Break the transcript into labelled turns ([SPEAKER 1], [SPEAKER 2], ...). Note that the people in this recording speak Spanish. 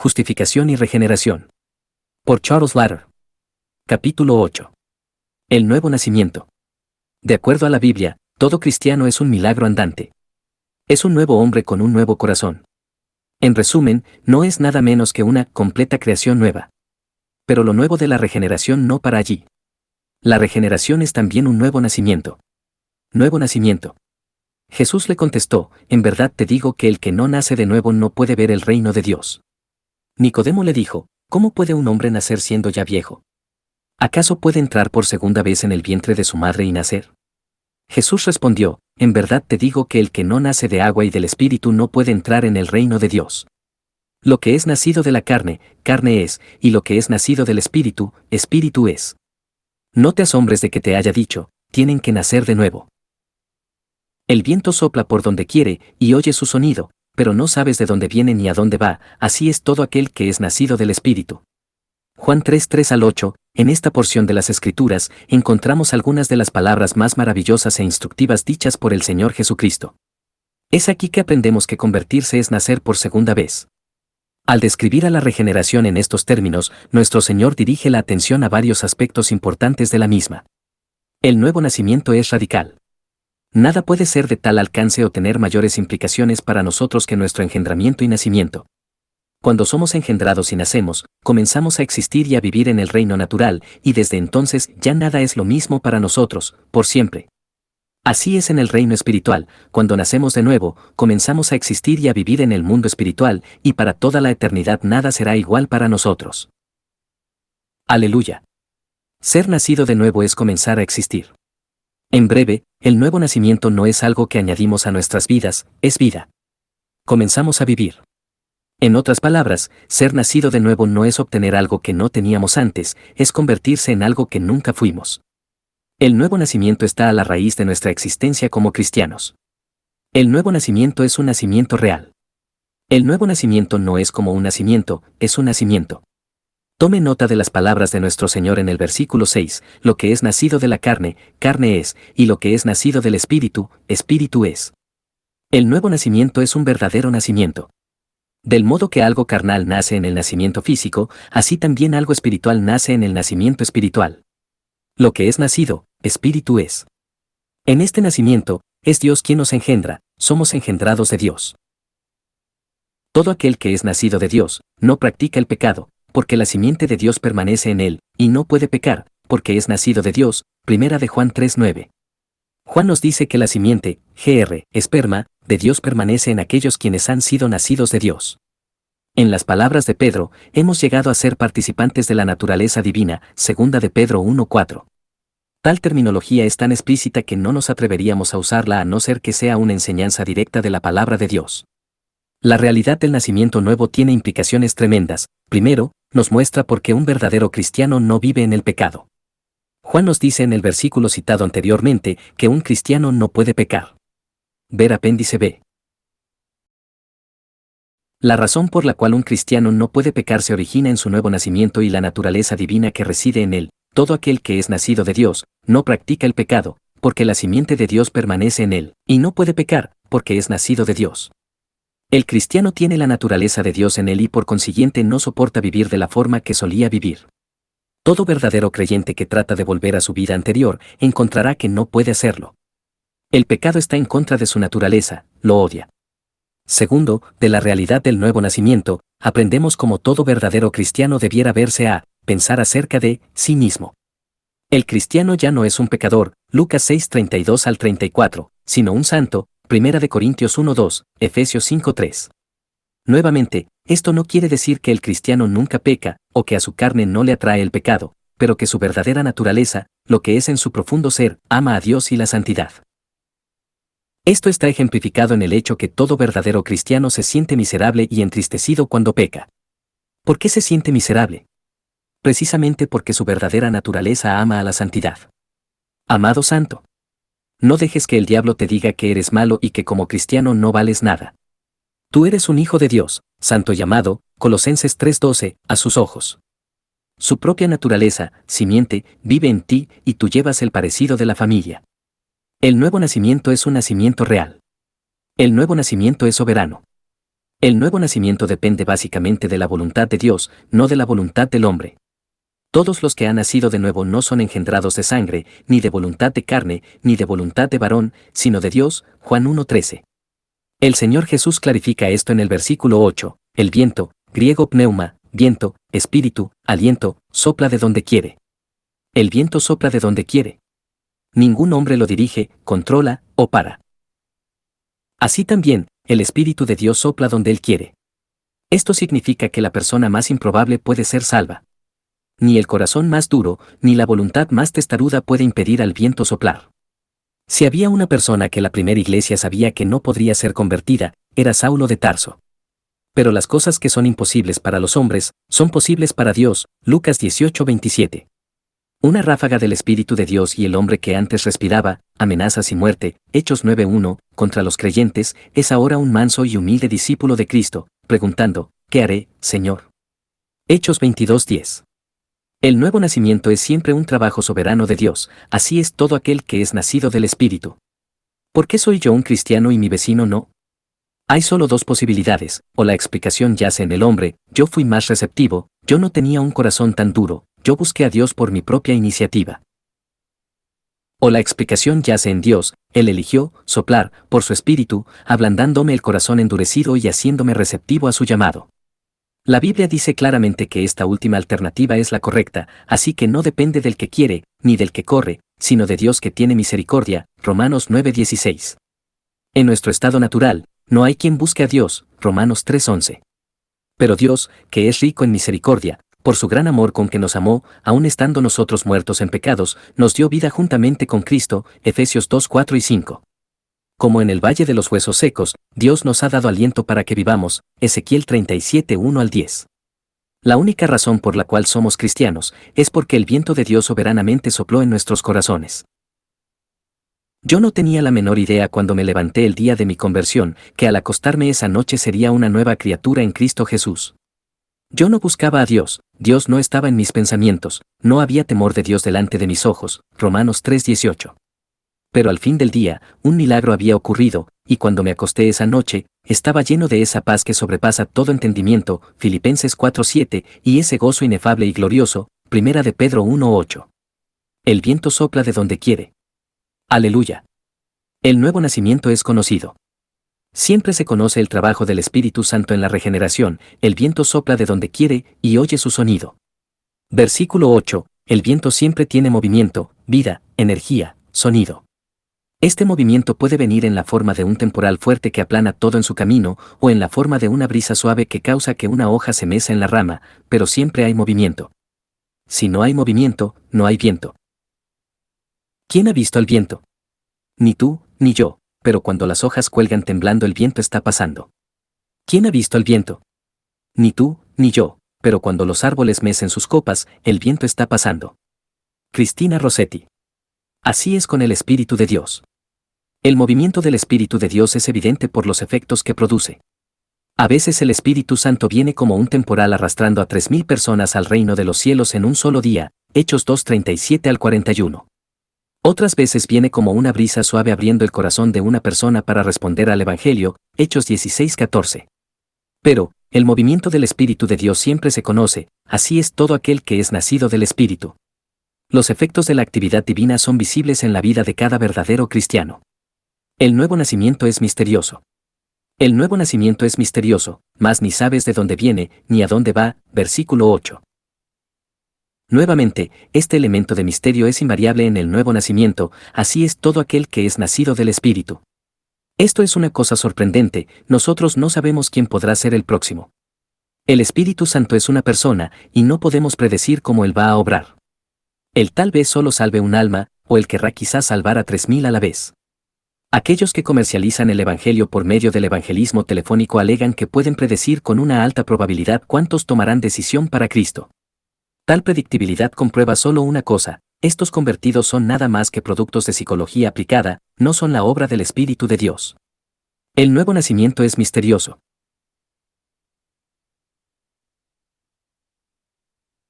[SPEAKER 1] Justificación y regeneración. Por Charles Latter. Capítulo 8. El nuevo nacimiento. De acuerdo a la Biblia, todo cristiano es un milagro andante. Es un nuevo hombre con un nuevo corazón. En resumen, no es nada menos que una completa creación nueva. Pero lo nuevo de la regeneración no para allí. La regeneración es también un nuevo nacimiento. Nuevo nacimiento. Jesús le contestó, en verdad te digo que el que no nace de nuevo no puede ver el reino de Dios. Nicodemo le dijo, ¿cómo puede un hombre nacer siendo ya viejo? ¿Acaso puede entrar por segunda vez en el vientre de su madre y nacer? Jesús respondió, en verdad te digo que el que no nace de agua y del Espíritu no puede entrar en el reino de Dios. Lo que es nacido de la carne, carne es, y lo que es nacido del Espíritu, Espíritu es. No te asombres de que te haya dicho, tienen que nacer de nuevo. El viento sopla por donde quiere, y oye su sonido, pero no sabes de dónde viene ni a dónde va, así es todo aquel que es nacido del Espíritu. Juan 3:3-8, en esta porción de las Escrituras, encontramos algunas de las palabras más maravillosas e instructivas dichas por el Señor Jesucristo. Es aquí que aprendemos que convertirse es nacer por segunda vez. Al describir a la regeneración en estos términos, nuestro Señor dirige la atención a varios aspectos importantes de la misma. El nuevo nacimiento es radical. Nada puede ser de tal alcance o tener mayores implicaciones para nosotros que nuestro engendramiento y nacimiento. Cuando somos engendrados y nacemos, comenzamos a existir y a vivir en el reino natural, y desde entonces ya nada es lo mismo para nosotros, por siempre. Así es en el reino espiritual, cuando nacemos de nuevo, comenzamos a existir y a vivir en el mundo espiritual, y para toda la eternidad nada será igual para nosotros. Aleluya. Ser nacido de nuevo es comenzar a existir. En breve, el nuevo nacimiento no es algo que añadimos a nuestras vidas, es vida. Comenzamos a vivir. En otras palabras, ser nacido de nuevo no es obtener algo que no teníamos antes, es convertirse en algo que nunca fuimos. El nuevo nacimiento está a la raíz de nuestra existencia como cristianos. El nuevo nacimiento es un nacimiento real. El nuevo nacimiento no es como un nacimiento, es un nacimiento. Tome nota de las palabras de nuestro Señor en el versículo 6, lo que es nacido de la carne, carne es, y lo que es nacido del Espíritu, Espíritu es. El nuevo nacimiento es un verdadero nacimiento. Del modo que algo carnal nace en el nacimiento físico, así también algo espiritual nace en el nacimiento espiritual. Lo que es nacido, Espíritu es. En este nacimiento, es Dios quien nos engendra, somos engendrados de Dios. Todo aquel que es nacido de Dios, no practica el pecado, porque la simiente de Dios permanece en él, y no puede pecar, porque es nacido de Dios, 1 de Juan 3:9. Juan nos dice que la simiente, esperma, de Dios permanece en aquellos quienes han sido nacidos de Dios. En las palabras de Pedro, hemos llegado a ser participantes de la naturaleza divina, 2 de Pedro 1:4. Tal terminología es tan explícita que no nos atreveríamos a usarla a no ser que sea una enseñanza directa de la palabra de Dios. La realidad del nacimiento nuevo tiene implicaciones tremendas. Primero, nos muestra por qué un verdadero cristiano no vive en el pecado. Juan nos dice en el versículo citado anteriormente que un cristiano no puede pecar. Ver apéndice B. La razón por la cual un cristiano no puede pecar se origina en su nuevo nacimiento y la naturaleza divina que reside en él. Todo aquel que es nacido de Dios, no practica el pecado, porque la simiente de Dios permanece en él, y no puede pecar, porque es nacido de Dios. El cristiano tiene la naturaleza de Dios en él y por consiguiente no soporta vivir de la forma que solía vivir. Todo verdadero creyente que trata de volver a su vida anterior, encontrará que no puede hacerlo. El pecado está en contra de su naturaleza, lo odia. Segundo, de la realidad del nuevo nacimiento, aprendemos cómo todo verdadero cristiano debiera verse a pensar acerca de sí mismo. El cristiano ya no es un pecador, Lucas 6:32-34, sino un santo, 1 de Corintios 1:2, Efesios 5:3. Nuevamente, esto no quiere decir que el cristiano nunca peca, o que a su carne no le atrae el pecado, pero que su verdadera naturaleza, lo que es en su profundo ser, ama a Dios y la santidad. Esto está ejemplificado en el hecho que todo verdadero cristiano se siente miserable y entristecido cuando peca. ¿Por qué se siente miserable? Precisamente porque su verdadera naturaleza ama a la santidad. Amado santo, no dejes que el diablo te diga que eres malo y que como cristiano no vales nada. Tú eres un hijo de Dios, santo y amado, Colosenses 3:12, a sus ojos. Su propia naturaleza, simiente, vive en ti y tú llevas el parecido de la familia. El nuevo nacimiento es un nacimiento real. El nuevo nacimiento es soberano. El nuevo nacimiento depende básicamente de la voluntad de Dios, no de la voluntad del hombre. Todos los que han nacido de nuevo no son engendrados de sangre, ni de voluntad de carne, ni de voluntad de varón, sino de Dios. Juan 1:13. El Señor Jesús clarifica esto en el versículo 8. El viento, griego pneuma, viento, espíritu, aliento, sopla de donde quiere. El viento sopla de donde quiere. Ningún hombre lo dirige, controla o para. Así también, el Espíritu de Dios sopla donde Él quiere. Esto significa que la persona más improbable puede ser salva. Ni el corazón más duro, ni la voluntad más testaruda puede impedir al viento soplar. Si había una persona que la primera iglesia sabía que no podría ser convertida, era Saulo de Tarso. Pero las cosas que son imposibles para los hombres, son posibles para Dios. Lucas 18:27. Una ráfaga del Espíritu de Dios y el hombre que antes respiraba amenazas y muerte, Hechos 9:1, contra los creyentes, es ahora un manso y humilde discípulo de Cristo, preguntando, ¿qué haré, Señor? Hechos 22:10. El nuevo nacimiento es siempre un trabajo soberano de Dios, así es todo aquel que es nacido del Espíritu. ¿Por qué soy yo un cristiano y mi vecino no? Hay solo dos posibilidades, o la explicación yace en el hombre: yo fui más receptivo, yo no tenía un corazón tan duro, yo busqué a Dios por mi propia iniciativa. O la explicación yace en Dios, Él eligió soplar, por su espíritu, ablandándome el corazón endurecido y haciéndome receptivo a su llamado. La Biblia dice claramente que esta última alternativa es la correcta, así que no depende del que quiere, ni del que corre, sino de Dios que tiene misericordia. Romanos 9:16. En nuestro estado natural, no hay quien busque a Dios. Romanos 3:11. Pero Dios, que es rico en misericordia, por su gran amor con que nos amó, aun estando nosotros muertos en pecados, nos dio vida juntamente con Cristo. Efesios 2:4 y 5. Como en el valle de los huesos secos, Dios nos ha dado aliento para que vivamos. Ezequiel 37:1 al 10. La única razón por la cual somos cristianos es porque el viento de Dios soberanamente sopló en nuestros corazones. Yo no tenía la menor idea cuando me levanté el día de mi conversión, que al acostarme esa noche sería una nueva criatura en Cristo Jesús. Yo no buscaba a Dios, Dios no estaba en mis pensamientos, no había temor de Dios delante de mis ojos. Romanos 3:18. Pero al fin del día, un milagro había ocurrido, y cuando me acosté esa noche, estaba lleno de esa paz que sobrepasa todo entendimiento. Filipenses 4:7, y ese gozo inefable y glorioso. Primera de Pedro 1:8. El viento sopla de donde quiere. Aleluya. El nuevo nacimiento es conocido. Siempre se conoce el trabajo del Espíritu Santo en la regeneración. El viento sopla de donde quiere y oye su sonido. Versículo 8. El viento siempre tiene movimiento, vida, energía, sonido. Este movimiento puede venir en la forma de un temporal fuerte que aplana todo en su camino, o en la forma de una brisa suave que causa que una hoja se meza en la rama, pero siempre hay movimiento. Si no hay movimiento, no hay viento. ¿Quién ha visto el viento? Ni tú, ni yo, pero cuando las hojas cuelgan temblando el viento está pasando. ¿Quién ha visto el viento? Ni tú, ni yo, pero cuando los árboles mecen sus copas, el viento está pasando. Cristina Rossetti. Así es con el Espíritu de Dios. El movimiento del Espíritu de Dios es evidente por los efectos que produce. A veces el Espíritu Santo viene como un temporal arrastrando a 3,000 personas al reino de los cielos en un solo día. Hechos 2:37 al 41. Otras veces viene como una brisa suave abriendo el corazón de una persona para responder al Evangelio. Hechos 16:14. Pero, el movimiento del Espíritu de Dios siempre se conoce, así es todo aquel que es nacido del Espíritu. Los efectos de la actividad divina son visibles en la vida de cada verdadero cristiano. El nuevo nacimiento es misterioso. El nuevo nacimiento es misterioso, mas ni sabes de dónde viene, ni a dónde va. Versículo 8. Nuevamente, este elemento de misterio es invariable en el nuevo nacimiento, así es todo aquel que es nacido del Espíritu. Esto es una cosa sorprendente, nosotros no sabemos quién podrá ser el próximo. El Espíritu Santo es una persona, y no podemos predecir cómo Él va a obrar. Él tal vez solo salve un alma, o Él querrá quizás salvar a 3,000 a la vez. Aquellos que comercializan el Evangelio por medio del evangelismo telefónico alegan que pueden predecir con una alta probabilidad cuántos tomarán decisión para Cristo. Tal predictibilidad comprueba solo una cosa: estos convertidos son nada más que productos de psicología aplicada, no son la obra del Espíritu de Dios. El nuevo nacimiento es misterioso.